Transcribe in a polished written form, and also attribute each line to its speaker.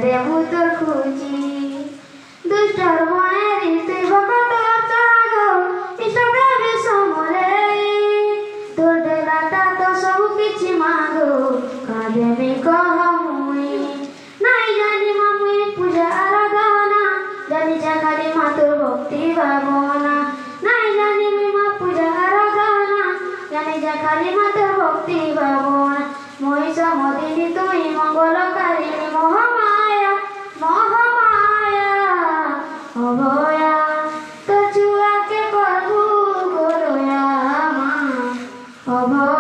Speaker 1: দেবু তোর খুঁজি দুষ্টর মায়ের তুই ভকত চাগ ইষ্টকে বিষমরে তোর দেলাটা তো সবু কিছু মাগো কাদেমি কহমুই নাই জানি মামুই পূজা আরাধনা জানি যা খালি মা তোর ভক্তি ভাবনা নাই জানি মা পূজা আরাধনা জানি যা খালি মা তোর ভক্তি ভাবনা মহিষা মদিনী তুই মঙ্গলকারিণী মহামায়া মহামায়া অভয়া তো চুয়াকে করবু গোলয়া মা অভয়া।